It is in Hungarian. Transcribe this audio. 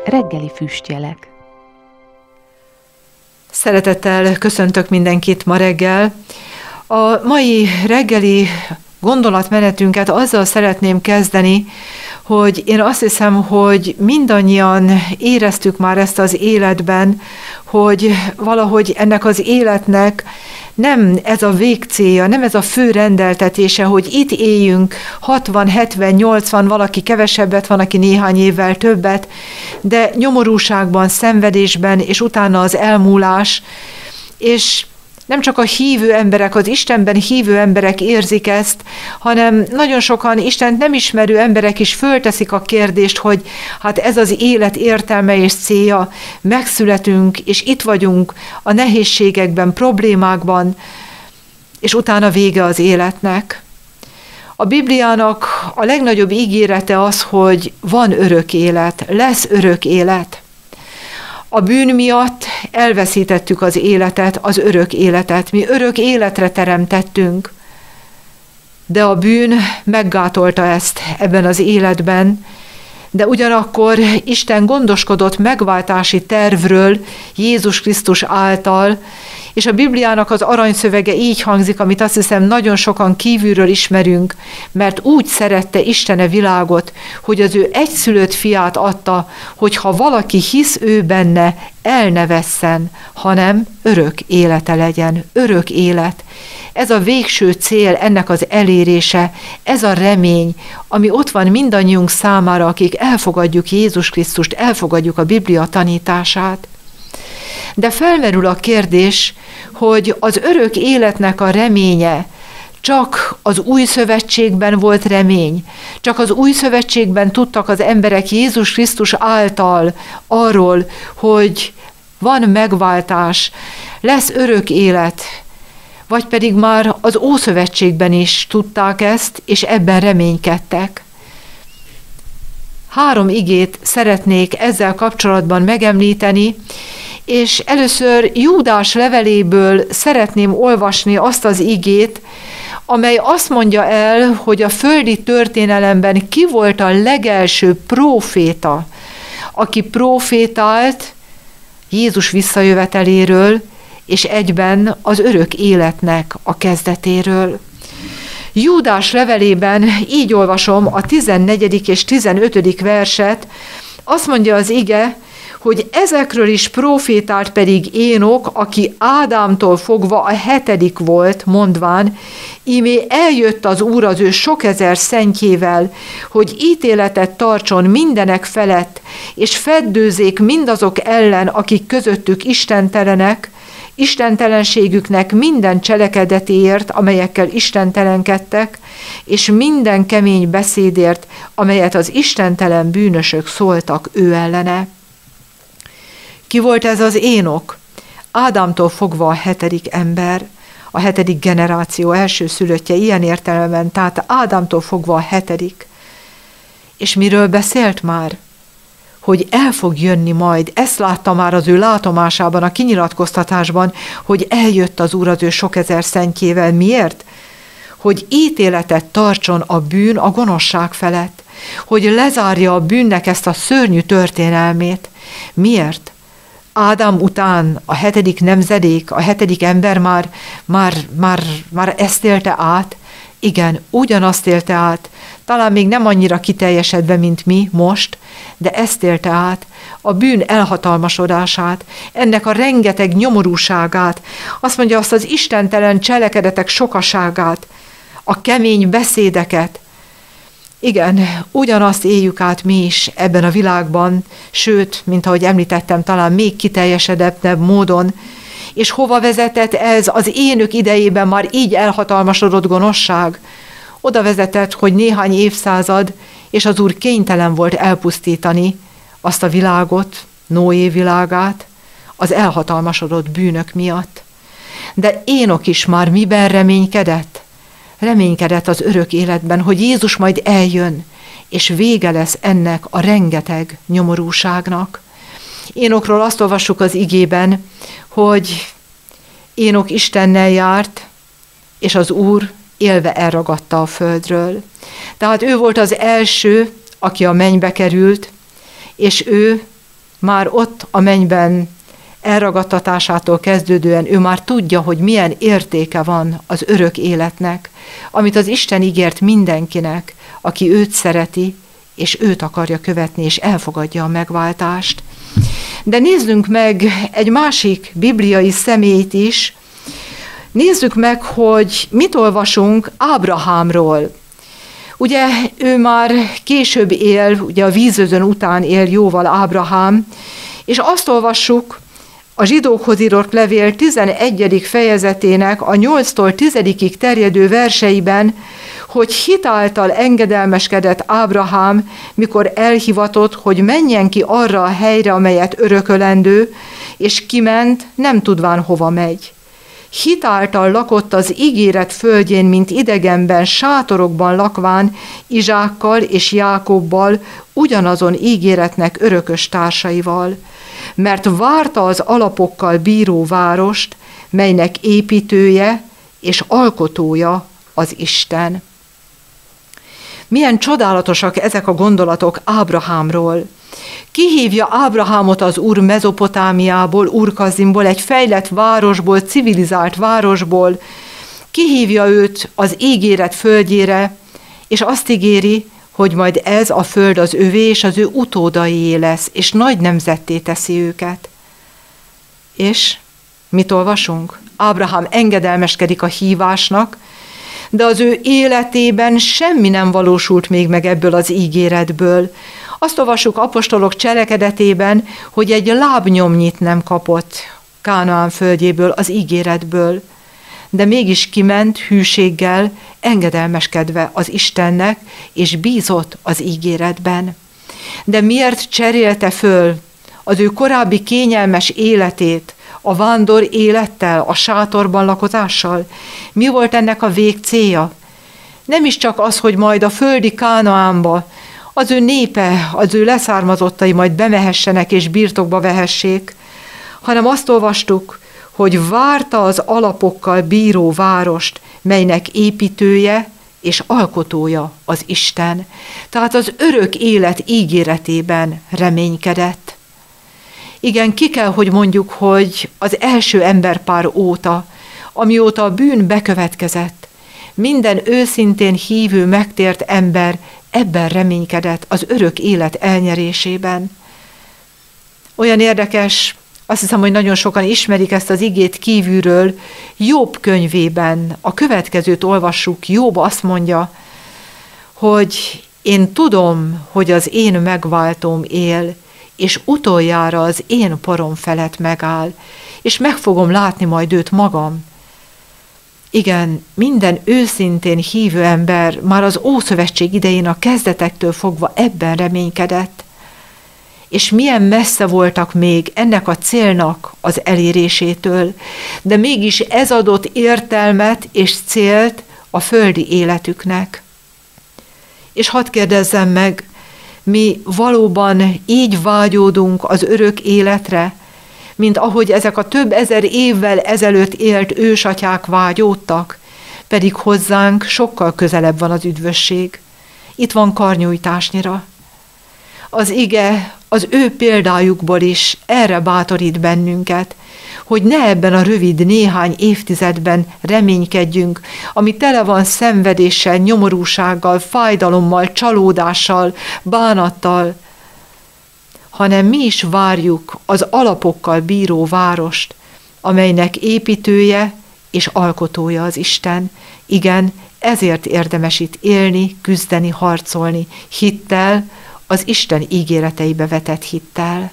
Reggeli füstjelek. Szeretettel köszöntök mindenkit ma reggel. A mai reggeli gondolatmenetünket azzal szeretném kezdeni, hogy én azt hiszem, hogy mindannyian éreztük már ezt az életben, hogy valahogy ennek az életnek nem ez a végcélja, nem ez a fő rendeltetése, hogy itt éljünk 60, 70, 80, valaki kevesebbet, van, aki néhány évvel többet, de nyomorúságban, szenvedésben, és utána az elmúlás, és nem csak a hívő emberek, az Istenben hívő emberek érzik ezt, hanem nagyon sokan Istent nem ismerő emberek is fölteszik a kérdést, hogy hát ez az élet értelme és célja, megszületünk, és itt vagyunk a nehézségekben, problémákban, és utána vége az életnek. A Bibliának a legnagyobb ígérete az, hogy van örök élet, lesz örök élet. A bűn miatt elveszítettük az életet, az örök életet. Mi örök életre teremtettünk, de a bűn meggátolta ezt ebben az életben, de ugyanakkor Isten gondoskodott megváltási tervről Jézus Krisztus által, és a Bibliának az aranyszövege így hangzik, amit azt hiszem nagyon sokan kívülről ismerünk, mert úgy szerette Isten a világot, hogy az ő egyszülött fiát adta, hogy ha valaki hisz ő benne, el ne vesszen, hanem örök élete legyen, örök élet. Ez a végső cél, ennek az elérése, ez a remény, ami ott van mindannyiunk számára, akik elfogadjuk Jézus Krisztust, elfogadjuk a Biblia tanítását. De felmerül a kérdés, hogy az örök életnek a reménye csak az új szövetségben volt remény, csak az új szövetségben tudtak az emberek Jézus Krisztus által arról, hogy van megváltás, lesz örök élet, vagy pedig már az Ószövetségben is tudták ezt, és ebben reménykedtek. 3 igét szeretnék ezzel kapcsolatban megemlíteni, és először Júdás leveléből szeretném olvasni azt az igét, amely azt mondja el, hogy a földi történelemben ki volt a legelső próféta, aki prófétált Jézus visszajöveteléről, és egyben az örök életnek a kezdetéről. Júdás levelében így olvasom a 14. és 15. verset, azt mondja az ige, hogy ezekről is prófétált pedig Énok, aki Ádámtól fogva a 7. volt, mondván, íme eljött az Úr az ő sok ezer szentjével, hogy ítéletet tartson mindenek felett, és feddőzzék mindazok ellen, akik közöttük istentelenek, istentelenségüknek minden cselekedetéért, amelyekkel istentelenkedtek, és minden kemény beszédért, amelyet az istentelen bűnösök szóltak ő ellene. Ki volt ez az Énok? Ádámtól fogva a 7. ember, a 7. generáció elsőszülöttje ilyen értelemben, tehát Ádámtól fogva a 7. És miről beszélt már? Hogy el fog jönni majd, ezt látta már az ő látomásában, a kinyilatkoztatásban, hogy eljött az Úr az ő sok ezer szentjével. Miért? Hogy ítéletet tartson a bűn a gonoszság felett, hogy lezárja a bűnnek ezt a szörnyű történelmét. Miért? Ádám után a 7. nemzedék, a 7. ember már ezt élte át. Igen, ugyanazt élte át, talán még nem annyira kiteljesedve, mint mi most, de ezt élte át, a bűn elhatalmasodását, ennek a rengeteg nyomorúságát, azt mondja, azt az istentelen cselekedetek sokaságát, a kemény beszédeket. Igen, ugyanazt éljük át mi is ebben a világban, sőt, mint ahogy említettem, talán még kiteljesedettebb módon. És hova vezetett ez az Énök idejében már így elhatalmasodott gonoszság? Oda vezetett, hogy néhány évszázad, és az Úr kénytelen volt elpusztítani azt a világot, Noé világát, az elhatalmasodott bűnök miatt. De Énok is már miben reménykedett? Reménykedett az örök életben, hogy Jézus majd eljön, és vége lesz ennek a rengeteg nyomorúságnak. Énokról azt olvassuk az igében, hogy Énok Istennel járt, és az Úr élve elragadta a földről. Tehát ő volt az első, aki a mennybe került, és ő már ott a mennyben elragadtatásától kezdődően ő már tudja, hogy milyen értéke van az örök életnek, amit az Isten ígért mindenkinek, aki őt szereti, és őt akarja követni, és elfogadja a megváltást. De nézzünk meg egy másik bibliai személyt is. Nézzük meg, hogy mit olvasunk Ábrahámról. Ugye ő már később él, ugye a vízözön után él jóval Ábrahám, és azt olvassuk a Zsidókhoz írott levél 11. fejezetének a 8-tól 10-ig terjedő verseiben, hogy hitáltal engedelmeskedett Ábrahám, mikor elhivatott, hogy menjen ki arra a helyre, amelyet örökölendő, és kiment, nem tudván hova megy. Hitáltal lakott az ígéret földjén, mint idegenben, sátorokban lakván, Izsákkal és Jákobbal, ugyanazon ígéretnek örökös társaival, mert várta az alapokkal bíró várost, melynek építője és alkotója az Isten. Milyen csodálatosak ezek a gondolatok Ábrahámról. Kihívja Ábrahámot az Úr Mezopotámiából, Ur-Kazimból, egy fejlett városból, civilizált városból, kihívja őt az ígéret földjére, és azt ígéri, hogy majd ez a föld az övé és az ő utódaié lesz, és nagy nemzetté teszi őket. És mit olvasunk? Ábrahám engedelmeskedik a hívásnak, de az ő életében semmi nem valósult még meg ebből az ígéretből. Azt olvassuk apostolok cselekedetében, hogy egy lábnyomnyit nem kapott Kánaán földjéből, az ígéretből, de mégis kiment hűséggel, engedelmeskedve az Istennek, és bízott az ígéretben. De miért cserélte föl az ő korábbi kényelmes életét a vándor élettel, a sátorban lakozással? Mi volt ennek a végcélja? Nem is csak az, hogy majd a földi Kánaánba az ő népe, az ő leszármazottai majd bemehessenek és birtokba vehessék, hanem azt olvastuk, hogy várta az alapokkal bíró várost, melynek építője és alkotója az Isten. Tehát az örök élet ígéretében reménykedett. Igen, ki kell, hogy mondjuk, hogy az első emberpár óta, amióta a bűn bekövetkezett, minden őszintén hívő, megtért ember ebben reménykedett, az örök élet elnyerésében. Olyan érdekes, azt hiszem, hogy nagyon sokan ismerik ezt az igét kívülről. Jobb könyvében a következőt olvassuk. Jobb azt mondja, hogy én tudom, hogy az én megváltóm él, és utoljára az én porom felett megáll, és meg fogom látni majd őt magam. Igen, minden őszintén hívő ember már az Ószövetség idején a kezdetektől fogva ebben reménykedett, és milyen messze voltak még ennek a célnak az elérésétől, de mégis ez adott értelmet és célt a földi életüknek. És hadd kérdezzem meg, mi valóban így vágyódunk az örök életre, mint ahogy ezek a több ezer évvel ezelőtt élt ősatyák vágyódtak, pedig hozzánk sokkal közelebb van az üdvösség. Itt van karnyújtásnyira. Az ige az ő példájukból is erre bátorít bennünket, hogy ne ebben a rövid néhány évtizedben reménykedjünk, ami tele van szenvedéssel, nyomorúsággal, fájdalommal, csalódással, bánattal, hanem mi is várjuk az alapokkal bíró várost, amelynek építője és alkotója az Isten. Igen, ezért érdemes itt élni, küzdeni, harcolni, hittel, az Isten ígéreteibe vetett hittel.